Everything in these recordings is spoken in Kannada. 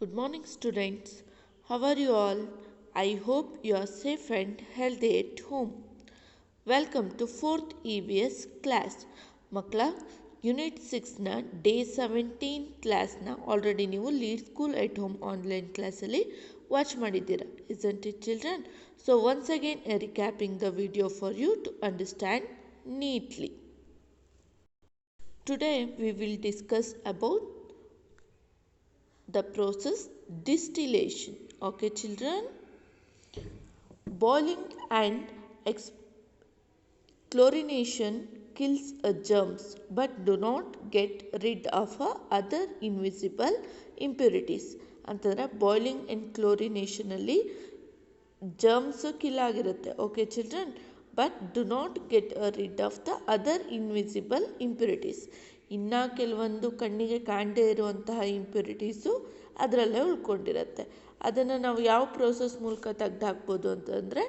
Good morning, students. How are you all? I hope you are safe and healthy at home. Welcome to 4th EVS class. ಮಕ್ಕಳ ಯೂನಿಟ್ 6ನ ಡೇ 17 ಕ್ಲಾಸ್ನ ಆಲ್ರೆಡಿ ನೀವು lead school at home online ಕ್ಲಾಸಲ್ಲಿ ವಾಚ್ ಮಾಡಿದ್ದೀರಾ. Isn't it, children? So once again recapping the video for you to understand neatly. Today we will discuss about the process distillation. Okay, children? Boiling and chlorination kills germs but do not get rid of other invisible impurities. ಅಂತಂದರೆ ಬಾಯ್ಲಿಂಗ್ ಆ್ಯಂಡ್ ಕ್ಲೋರಿನೇಷನಲ್ಲಿ ಜರ್ಮ್ಸ್ ಕಿಲ್ ಆಗಿರುತ್ತೆ. Okay children, but do not get rid of the other invisible impurities. ಇನ್ನು ಕೆಲವೊಂದು ಕಣ್ಣಿಗೆ ಕಾಣದೇ ಇರುವಂತಹ ಇಂಪ್ಯೂರಿಟೀಸು ಅದರಲ್ಲೇ ಉಳ್ಕೊಂಡಿರುತ್ತೆ. ಅದನ್ನು ನಾವು ಯಾವ ಪ್ರೋಸೆಸ್ ಮೂಲಕ ತೆಗೆದುಹಾಕ್ಬೋದು ಅಂತಂದರೆ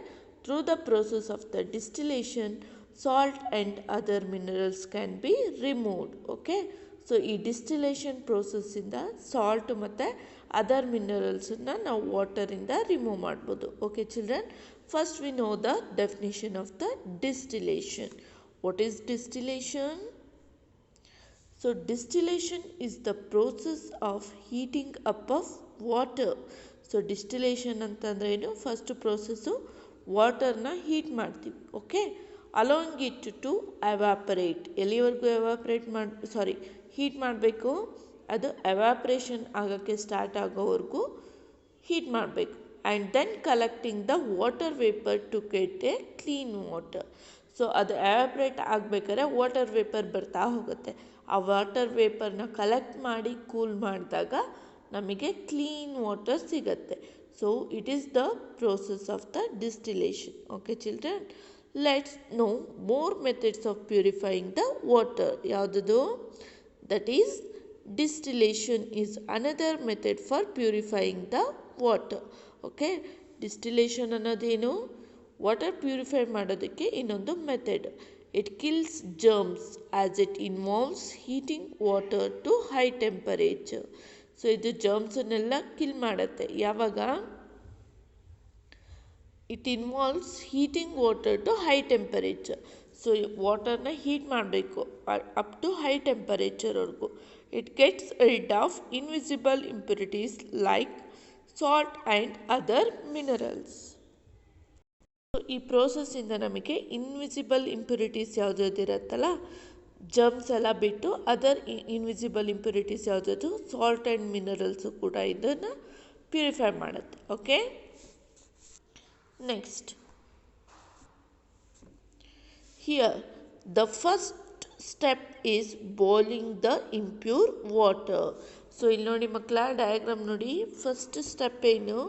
through the process of the distillation salt and other minerals can be removed. Okay, so ಈ ಡಿಸ್ಟಿಲೇಷನ್ ಪ್ರೋಸೆಸ್ಸಿಂದ ಸಾಲ್ಟ್ ಮತ್ತು ಅದರ್ ಮಿನರಲ್ಸನ್ನು ನಾವು ವಾಟರಿಂದ ರಿಮೂವ್ ಮಾಡ್ಬೋದು. Okay children, first we know the definition of the distillation. What is distillation? So distillation is the process of heating up of water. So distillation ಅಂತಂದ್ರೆ ಏನು? ಫಸ್ಟ್ ಪ್ರೋಸೆಸ್ಸು ವಾಟರ್ನ ಹೀಟ್ ಮಾಡ್ತೀವಿ. Okay, allowing it to evaporate. ಎಲ್ಲಿವರೆಗೂ ಹೀಟ್ ಮಾಡಬೇಕು? ಅದು ಎವಾಪ್ರೇಷನ್ ಆಗೋಕ್ಕೆ ಸ್ಟಾರ್ಟ್ ಆಗೋವರೆಗೂ ಹೀಟ್ ಮಾಡಬೇಕು. And then collecting the water vapour to get a clean water. So ಅದು ಎವಾಪ್ರೇಟ್ ಆಗಬೇಕಾದ್ರೆ ವಾಟರ್ ವೇಪರ್ ಬರ್ತಾ ಹೋಗುತ್ತೆ. ಆ ವಾಟರ್ ವೇಪರ್ನ ಕಲೆಕ್ಟ್ ಮಾಡಿ ಕೂಲ್ ಮಾಡಿದಾಗ ನಮಗೆ ಕ್ಲೀನ್ ವಾಟರ್ ಸಿಗುತ್ತೆ. So it is the process of the distillation. Okay children, let's know more methods of purifying the water. ಯಾವುದದು? That is distillation is another method for purifying the water. Okay, distillation ಅನ್ನೋದೇನು? ವಾಟರ್ ಪ್ಯೂರಿಫೈ ಮಾಡೋದಕ್ಕೆ ಇನ್ನೊಂದು method. It kills germs as it involves heating water to high temperature. So ಇದು ಜರ್ಮ್ಸನ್ನೆಲ್ಲ ಕಿಲ್ ಮಾಡುತ್ತೆ. ಯಾವಾಗ? It involves heating water to high temperature. So ವಾಟರ್ನ ಹೀಟ್ ಮಾಡಬೇಕು ಅಪ್ ಟು ಹೈ ಟೆಂಪರೇಚರ್ವರೆಗೂ. It gets rid of invisible impurities like salt and other minerals. ಈ ಪ್ರೋಸೆಸ್ಸಿಂದ ನಮಗೆ ಇನ್ವಿಸಿಬಲ್ ಇಂಪ್ಯೂರಿಟೀಸ್ ಯಾವುದಿರುತ್ತಲ್ಲ, ಜರ್ಮ್ಸ್ ಎಲ್ಲ ಬಿಟ್ಟು ಅದರ್ ಇನ್ವಿಸಿಬಲ್ ಇಂಪ್ಯೂರಿಟೀಸ್ ಯಾವುದದು? ಸಾಲ್ಟ್ ಆ್ಯಂಡ್ ಮಿನರಲ್ಸು ಕೂಡ ಇದನ್ನು ಪ್ಯೂರಿಫೈ ಮಾಡುತ್ತೆ. Okay, next here the first step is boiling the impure water. So ಇಲ್ಲಿ ನೋಡಿ ಮಕ್ಕಳ, ಡಯಾಗ್ರಾಮ್ ನೋಡಿ. ಫಸ್ಟ್ ಸ್ಟೆಪ್ ಏನು?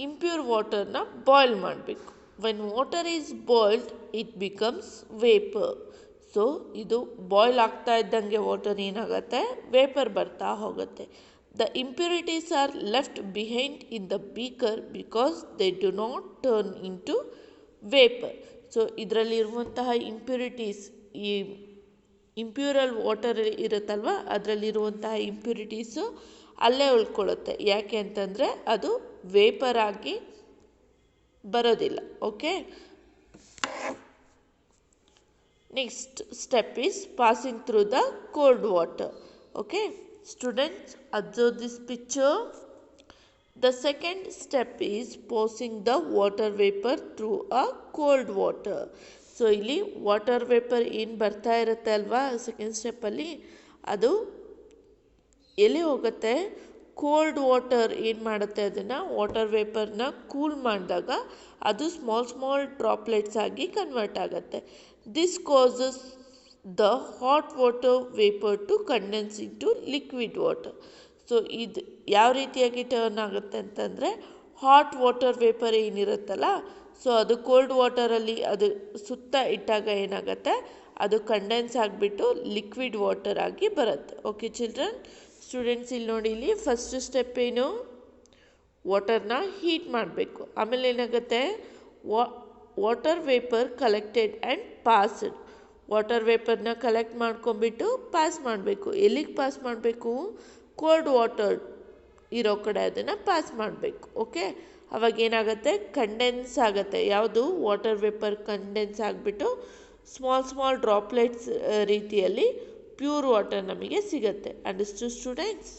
ಇಂಪ್ಯೂರ್ ವಾಟರ್ನ ಬಾಯ್ಲ್ ಮಾಡಬೇಕು. When water is boiled it becomes vapour. So ಇದು ಬಾಯ್ಲ್ ಆಗ್ತಾ ಇದ್ದಂಗೆ ವಾಟರ್ ಏನಾಗುತ್ತೆ? ವೇಪರ್ ಬರ್ತಾ ಹೋಗುತ್ತೆ. The impurities are left behind in the beaker because they do not turn in to vapour. So ಇದರಲ್ಲಿರುವಂತಹ ಇಂಪ್ಯೂರಿಟೀಸ್, ಈ ಇಂಪ್ಯೂರಲ್ ವಾಟರ್ ಇರುತ್ತಲ್ವ, ಅದರಲ್ಲಿರುವಂತಹ ಇಂಪ್ಯೂರಿಟೀಸು ಅಲ್ಲೇ ಉಳ್ಕೊಳ್ಳುತ್ತೆ. ಯಾಕೆ ಅಂತಂದರೆ ಅದು ವೇಪರ್ ಆಗಿ ಬರೋದಿಲ್ಲ. Okay, next step is passing through the cold water. Okay students, observe this picture. The second step is passing the water vapour through a cold water. So ಇಲ್ಲಿ ವಾಟರ್ ವೇಪರ್ ಏನು ಬರ್ತಾ ಇರುತ್ತೆ ಅಲ್ವಾ ಸೆಕೆಂಡ್ ಸ್ಟೆಪ್ಪಲ್ಲಿ, ಅದು ಎಲ್ಲಿ ಹೋಗುತ್ತೆ? ಕೋಲ್ಡ್ ವಾಟರ್ ಏನು ಮಾಡುತ್ತೆ? ಅದನ್ನು ವಾಟರ್ ವೇಪರ್ನ ಕೂಲ್ ಮಾಡಿದಾಗ ಅದು ಸ್ಮಾಲ್ ಡ್ರಾಪ್ಲೆಟ್ಸ್ ಆಗಿ ಕನ್ವರ್ಟ್ ಆಗುತ್ತೆ. This causes the hot water vapour to condense into liquid water. So ಇದು ಯಾವ ರೀತಿಯಾಗಿ ಟರ್ನ್ ಆಗುತ್ತೆ ಅಂತಂದರೆ, ಹಾಟ್ ವಾಟರ್ ವೇಪರ್ ಏನಿರುತ್ತಲ್ಲ, ಸೊ ಅದು ಕೋಲ್ಡ್ ವಾಟರಲ್ಲಿ ಅದು ಸುತ್ತ ಇಟ್ಟಾಗ ಏನಾಗುತ್ತೆ? ಅದು ಕಂಡೆನ್ಸ್ ಆಗಿಬಿಟ್ಟು ಲಿಕ್ವಿಡ್ ವಾಟರ್ ಆಗಿ ಬರುತ್ತೆ. ಓಕೆ ಚಿಲ್ಡ್ರನ್, ಸ್ಟೂಡೆಂಟ್ಸ್ ಇಲ್ಲಿ ನೋಡಿ, ಇಲ್ಲಿ ಫಸ್ಟ್ ಸ್ಟೆಪ್ ಏನು? ವಾಟರ್ನ ಹೀಟ್ ಮಾಡಬೇಕು. ಆಮೇಲೆ ಏನಾಗುತ್ತೆ? Water vapour collected and passed. Water ವೇಪರ್ನ ಕಲೆಕ್ಟ್ ಮಾಡ್ಕೊಂಬಿಟ್ಟು ಪಾಸ್ ಮಾಡಬೇಕು. ಎಲ್ಲಿಗೆ ಪಾಸ್ ಮಾಡಬೇಕು? ಕೋಲ್ಡ್ ವಾಟರ್ ಇರೋ ಕಡೆ ಅದನ್ನು ಪಾಸ್ ಮಾಡಬೇಕು. ಓಕೆ, ಅವಾಗ ಏನಾಗುತ್ತೆ, ಕಂಡೆನ್ಸ್ ಆಗುತ್ತೆ. ಯಾವುದು ವಾಟರ್ ವೇಪರ್ ಕಂಡೆನ್ಸ್ ಆಗಿಬಿಟ್ಟು ಸ್ಮಾಲ್ ಡ್ರಾಪ್ಲೆಟ್ಸ್ ರೀತಿಯಲ್ಲಿ ಪ್ಯೂರ್ ವಾಟರ್ ನಮಗೆ ಸಿಗುತ್ತೆ. Understood students?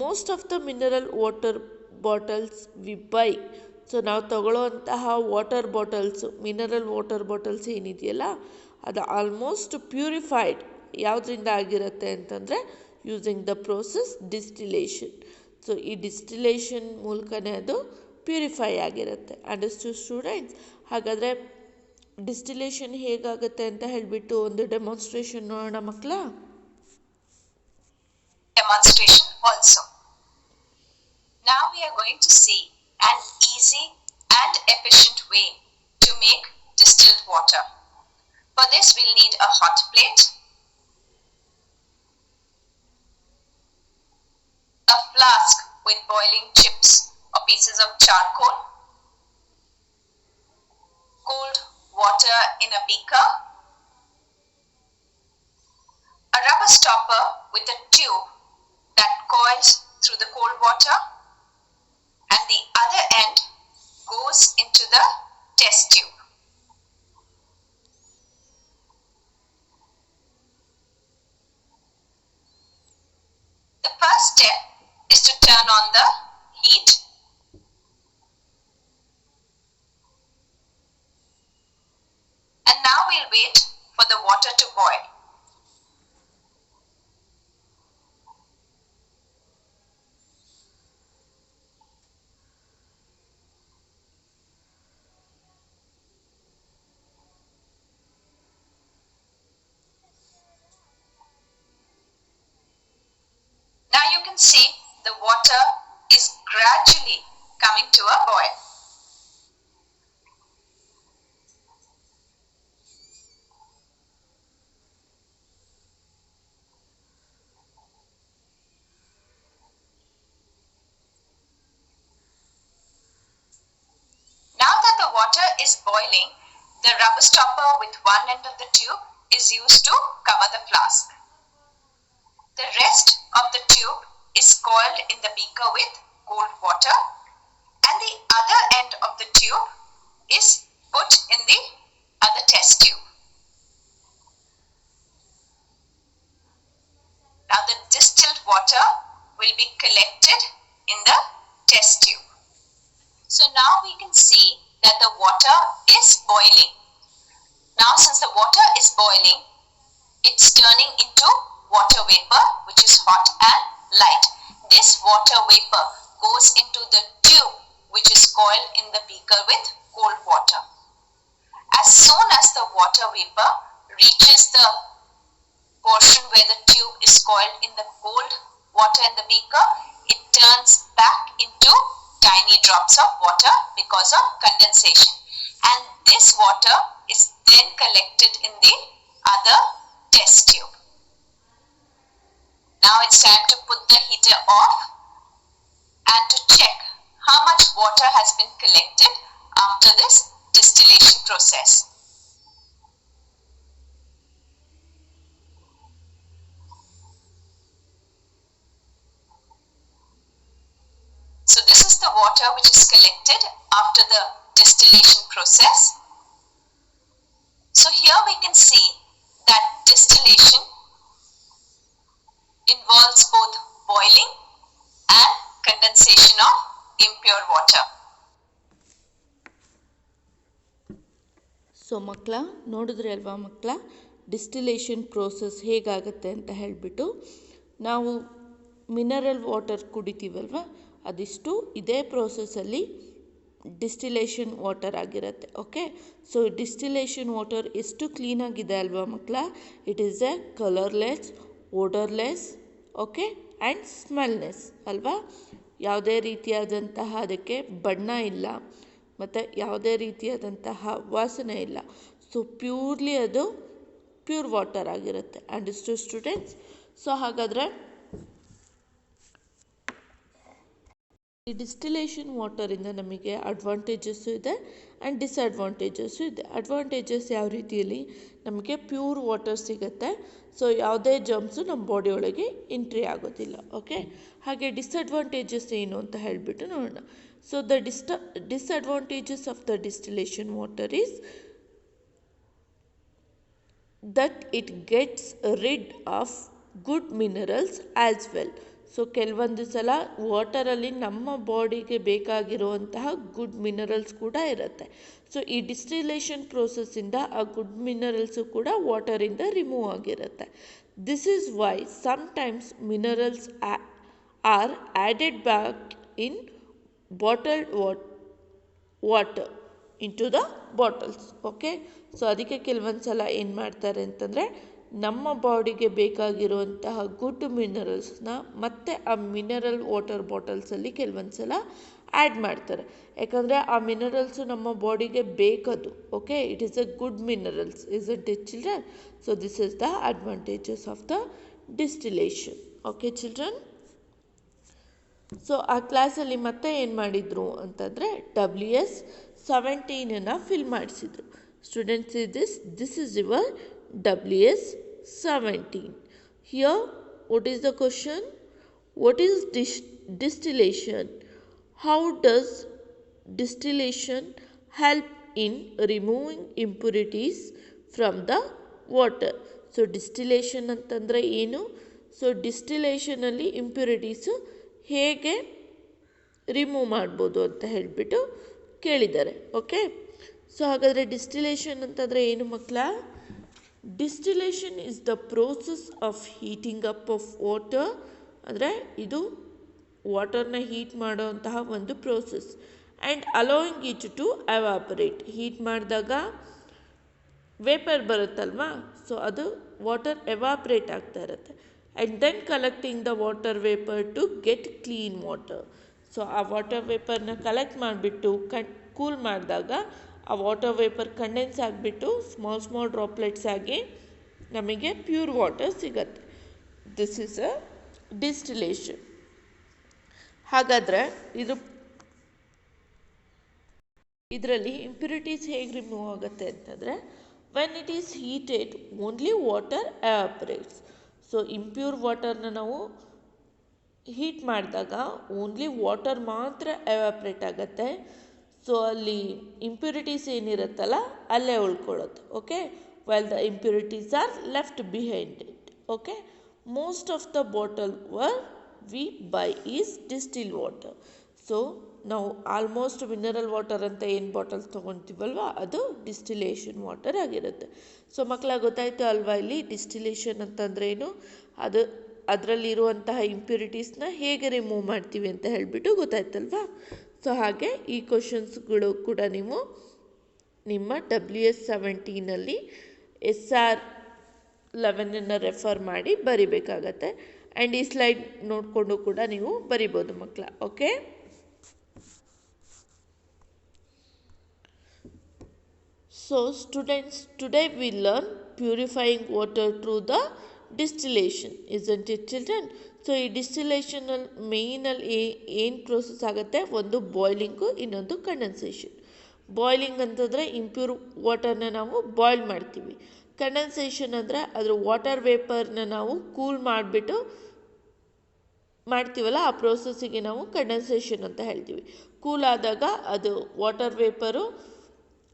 Most of the mineral water bottles we buy, so ನಾವು ತಗೊಳ್ಳೋವಂತಹ water bottles, mineral water bottles ಏನಿದೆಯಲ್ಲ ಅದು ಆಲ್ಮೋಸ್ಟ್ ಪ್ಯೂರಿಫೈಡ್ ಯಾವುದರಿಂದ ಆಗಿರುತ್ತೆ ಅಂತಂದರೆ using the process distillation. So ಈ ಡಿಸ್ಟಿಲೇಷನ್ ಮೂಲಕನೇ ಅದು ಪ್ಯೂರಿಫೈ ಆಗಿರುತ್ತೆ. Understood students? ಹಾಗಾದರೆ ಡಿಸ್ಟಿಲೇಷನ್ ಹೇಗಾಗುತ್ತೆ ಅಂತ ಹೇಳಿಬಿಟ್ಟು ಒಂದು ಡೆಮಾನ್ಸ್ಟ್ರೇಷನ್ ನೋಡೋಣ ಮಕ್ಕಳ. Demonstration also. Now we are going to see an easy and efficient way to make distilled water. For this we'll need a hot plate, a flask with boiling chips or pieces of charcoal, cold water in a beaker, a rubber stopper with a tube that coils through the cold water and the other end goes into the test tube. The first step is to turn on the heat and now we'll wait for the water to boil. Now you can see the water is gradually coming to a boil. Now that the water is boiling, the rubber stopper with one end of the tube is used to cover the flask. The rest of the tube is coiled in the beaker with cold water and the other end of the tube is put in the other test tube. Now the distilled water will be collected in the test tube. So now we can see that the water is boiling. Now since the water is boiling, it's turning into water vapor, which is hot and light. This water vapor goes into the tube which is coiled in the beaker with cold water. As soon as the water vapor reaches the portion where the tube is coiled in the cold water in the beaker, it turns back into tiny drops of water because of condensation. And this water is then collected in the other test tube. Now it's time to put the heater off and to check how much water has been collected after this distillation process. So this is the water which is collected after the distillation process. So here we can see that distillation involves both boiling and condensation of impure water. So ಮಕ್ಕಳ ನೋಡಿದ್ರಿ ಅಲ್ವಾ ಮಕ್ಕಳ, ಡಿಸ್ಟಿಲೇಷನ್ ಪ್ರೋಸೆಸ್ ಹೇಗಾಗತ್ತೆ ಅಂತ ಹೇಳಿಬಿಟ್ಟು. ನಾವು ಮಿನರಲ್ ವಾಟರ್ ಕುಡಿತೀವಲ್ವ, ಅದಿಷ್ಟು ಇದೇ ಪ್ರೋಸೆಸ್ಸಲ್ಲಿ ಡಿಸ್ಟಿಲೇಷನ್ ವಾಟರ್ ಆಗಿರುತ್ತೆ. ಓಕೆ, ಸೊ ಡಿಸ್ಟಿಲೇಷನ್ ವಾಟರ್ ಎಷ್ಟು ಕ್ಲೀನಾಗಿದೆ ಅಲ್ವಾ ಮಕ್ಕಳ. It is a colourless, odourless, okay, and smellness ಅಲ್ವಾ. ಯಾವುದೇ ರೀತಿಯಾದಂತಹ ಅದಕ್ಕೆ ಬಣ್ಣ ಇಲ್ಲ ಮತ್ತು ಯಾವುದೇ ರೀತಿಯಾದಂತಹ ವಾಸನೆ ಇಲ್ಲ. ಸೊ ಪ್ಯೂರ್ಲಿ ಅದು ಪ್ಯೂರ್ ವಾಟರ್ ಆಗಿರುತ್ತೆ. Understood students? ಸೊ ಹಾಗಾದರೆ ಈ ಡಿಸ್ಟಿಲೇಷನ್ ವಾಟರಿಂದ ನಮಗೆ ಅಡ್ವಾಂಟೇಜಸ್ಸು ಇದೆ ಆ್ಯಂಡ್ ಡಿಸ್ಅಡ್ವಾಂಟೇಜಸ್ಸು ಇದೆ. ಅಡ್ವಾಂಟೇಜಸ್ ಯಾವ ರೀತಿಯಲ್ಲಿ ನಮಗೆ ಪ್ಯೂರ್ ವಾಟರ್ ಸಿಗುತ್ತೆ. ಸೊ ಯಾವುದೇ ಜರ್ಮ್ಸು ನಮ್ಮ ಬಾಡಿ ಒಳಗೆ ಎಂಟ್ರಿ ಆಗೋದಿಲ್ಲ. ಓಕೆ, ಹಾಗೆ ಡಿಸ್ಅಡ್ವಾಂಟೇಜಸ್ ಏನು ಅಂತ ಹೇಳಿಬಿಟ್ಟು ನೋಡೋಣ. So the disadvantages of the distillation water is that it gets rid of good minerals as well. So ಕೆಲವೊಂದು ಸಲ ವಾಟರಲ್ಲಿ ನಮ್ಮ ಬಾಡಿಗೆ ಬೇಕಾಗಿರುವಂತಹ ಗುಡ್ ಮಿನರಲ್ಸ್ ಕೂಡ ಇರುತ್ತೆ. ಸೊ ಈ ಡಿಸ್ಟಿಲೇಷನ್ ಪ್ರೋಸೆಸ್ಸಿಂದ ಆ ಗುಡ್ ಮಿನರಲ್ಸು ಕೂಡ ವಾಟರಿಂದ ರಿಮೂವ್ ಆಗಿರುತ್ತೆ. This is why sometimes minerals are added back in bottled water into the bottles. Okay, so ಅದಕ್ಕೆ ಕೆಲವೊಂದು ಸಲ ಏನು ಮಾಡ್ತಾರೆ ಅಂತಂದರೆ ನಮ್ಮ ಬಾಡಿಗೆ ಬೇಕಾಗಿರುವಂತಹ ಗುಡ್ ಮಿನರಲ್ಸ್ನ ಮತ್ತೆ ಆ ಮಿನರಲ್ ವಾಟರ್ ಬಾಟಲ್ಸಲ್ಲಿ ಕೆಲವೊಂದು ಸಲ ಆ್ಯಡ್ ಮಾಡ್ತಾರೆ. ಯಾಕಂದರೆ ಆ ಮಿನರಲ್ಸು ನಮ್ಮ ಬಾಡಿಗೆ ಬೇಕದು. Okay, it is a good minerals, isn't it children? So this is the advantages of the distillation. Okay children, so ಆ ಕ್ಲಾಸಲ್ಲಿ ಮತ್ತೆ ಏನು ಮಾಡಿದರು ಅಂತಂದರೆ WS17 ಫಿಲ್ ಮಾಡಿಸಿದ್ರು. Students this is your WS17. Here what is the question? What is distillation? How does distillation help in removing impurities from the water? So distillation ಅಂತಂದರೆ ಏನು? ಸೊ ಡಿಸ್ಟಿಲೇಷನಲ್ಲಿ ಇಂಪ್ಯೂರಿಟೀಸು ಹೇಗೆ ರಿಮೂವ್ ಮಾಡ್ಬೋದು ಅಂತ ಹೇಳಿಬಿಟ್ಟು ಕೇಳಿದ್ದಾರೆ. ಓಕೆ, ಸೊ ಹಾಗಾದರೆ ಡಿಸ್ಟಿಲೇಷನ್ ಅಂತಂದರೆ ಏನು ಮಕ್ಕಳ? Distillation is the process of heating up of water. ಅಂದರೆ ಇದು ವಾಟರ್ನ ಹೀಟ್ ಮಾಡೋಂತಹ ಒಂದು process. And allowing it to evaporate. Heat ಮಾಡಿದಾಗ ವೇಪರ್ ಬರುತ್ತಲ್ವಾ, ಸೊ ಅದು ವಾಟರ್ ಎವಾಪ್ರೇಟ್ ಆಗ್ತಾ ಇರುತ್ತೆ. And then collecting the water vapour to get clean water. So ಆ ವಾಟರ್ ವೇಪರ್ನ ಕಲೆಕ್ಟ್ ಮಾಡಿಬಿಟ್ಟು ಕೂಲ್ ಮಾಡಿದಾಗ ಆ ವಾಟರ್ ವೇಪರ್ ಕಂಡೆನ್ಸ್ ಆಗಿಬಿಟ್ಟು ಸ್ಮಾಲ್ ಡ್ರಾಪ್ಲೆಟ್ಸ್ ಆಗಿ ನಮಗೆ ಪ್ಯೂರ್ ವಾಟರ್ ಸಿಗತ್ತೆ. This is a distillation. ಹಾಗಾದರೆ ಇದರಲ್ಲಿ ಇಂಪ್ಯೂರಿಟೀಸ್ ಹೇಗೆ ರಿಮೂವ್ ಆಗುತ್ತೆ ಅಂತಂದರೆ when it is heated only water evaporates. So impure ವಾಟರ್ನ ನಾವು ಹೀಟ್ ಮಾಡಿದಾಗ ಓನ್ಲಿ ವಾಟರ್ ಮಾತ್ರ ಎವಾಪ್ರೇಟ್ ಆಗುತ್ತೆ. ಸೊ ಅಲ್ಲಿ ಇಂಪ್ಯೂರಿಟೀಸ್ ಏನಿರುತ್ತಲ್ಲ ಅಲ್ಲೇ ಉಳ್ಕೊಳ್ಳುತ್ತೆ. Okay, while the impurities are left behind it. Okay, most of the bottle we buy is distil water. So ನಾವು ಆಲ್ಮೋಸ್ಟ್ ಮಿನರಲ್ ವಾಟರ್ ಅಂತ ಏನು ಬಾಟಲ್ಸ್ ತೊಗೊತೀವಲ್ವ ಅದು ಡಿಸ್ಟಿಲೇಷನ್ ವಾಟರ್ ಆಗಿರುತ್ತೆ. ಸೊ ಮಕ್ಕಳ ಗೊತ್ತಾಯಿತು ಅಲ್ವಾ ಇಲ್ಲಿ ಡಿಸ್ಟಿಲೇಷನ್ ಅಂತಂದ್ರೆ ಏನು, ಅದರಲ್ಲಿರುವಂತಹ ಇಂಪ್ಯೂರಿಟೀಸ್ನ ಹೇಗೆ ರಿಮೂವ್ ಮಾಡ್ತೀವಿ ಅಂತ ಹೇಳಿಬಿಟ್ಟು ಗೊತ್ತಾಯ್ತಲ್ವಾ. ಸೊ ಹಾಗೆ ಈ ಕ್ವಶನ್ಸ್ಗಳು ಕೂಡ ನೀವು ನಿಮ್ಮ WS17 SR11 ರೆಫರ್ ಮಾಡಿ ಬರಿಬೇಕಾಗತ್ತೆ. ಆ್ಯಂಡ್ ಈ ಸ್ಲೈಡ್ ನೋಡಿಕೊಂಡು ಕೂಡ ನೀವು ಬರಿಬೋದು ಮಕ್ಕಳ. Okay, so students, today we learn purifying water through the distillation, isn't it children? So ಈ ಡಿಸ್ಟಿಲೇಷನಲ್ಲಿ ಮೇಯ್ನಲ್ಲಿ ಏನು ಪ್ರೋಸೆಸ್ ಆಗುತ್ತೆ, ಒಂದು ಬಾಯ್ಲಿಂಗು, ಇನ್ನೊಂದು ಕಂಡೆನ್ಸೇಷನ್. ಬಾಯ್ಲಿಂಗ್ ಅಂತಂದರೆ ಇಂಪ್ಯೂರ್ ವಾಟರ್ನ ನಾವು ಬಾಯ್ಲ್ ಮಾಡ್ತೀವಿ. ಕಂಡೆನ್ಸೇಷನ್ ಅಂದರೆ ಅದರ ವಾಟರ್ ವೇಪರ್ನ ನಾವು ಕೂಲ್ ಮಾಡಿಬಿಟ್ಟು ಮಾಡ್ತೀವಲ್ಲ, ಆ ಪ್ರೋಸೆಸ್ಸಿಗೆ ನಾವು ಕಂಡೆನ್ಸೇಷನ್ ಅಂತ ಹೇಳ್ತೀವಿ. ಕೂಲ್ ಆದಾಗ ಅದು water vapour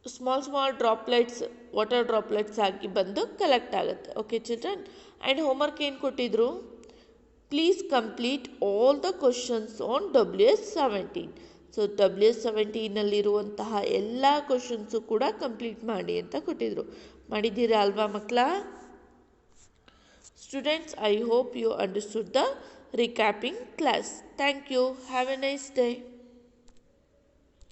small droplets, water droplets ಆಗಿ ಬಂದು ಕಲೆಕ್ಟ್ ಆಗುತ್ತೆ. ಓಕೆ ಚಿಲ್ಡ್ರನ್, ಆ್ಯಂಡ್ ಹೋಮ್ವರ್ಕ್ ಏನು ಕೊಟ್ಟಿದ್ರು, please complete all the questions on WS17. So WS17ನಲ್ಲಿರುವಂತಹ ಎಲ್ಲ ಕ್ವಶನ್ಸು ಕೂಡ ಕಂಪ್ಲೀಟ್ ಮಾಡಿ ಅಂತ ಕೊಟ್ಟಿದ್ರು. ಮಾಡಿದ್ದೀರಾ ಅಲ್ವಾ ಮಕ್ಕಳ? Students, I hope you understood the recapping class. Thank you. Have a nice day.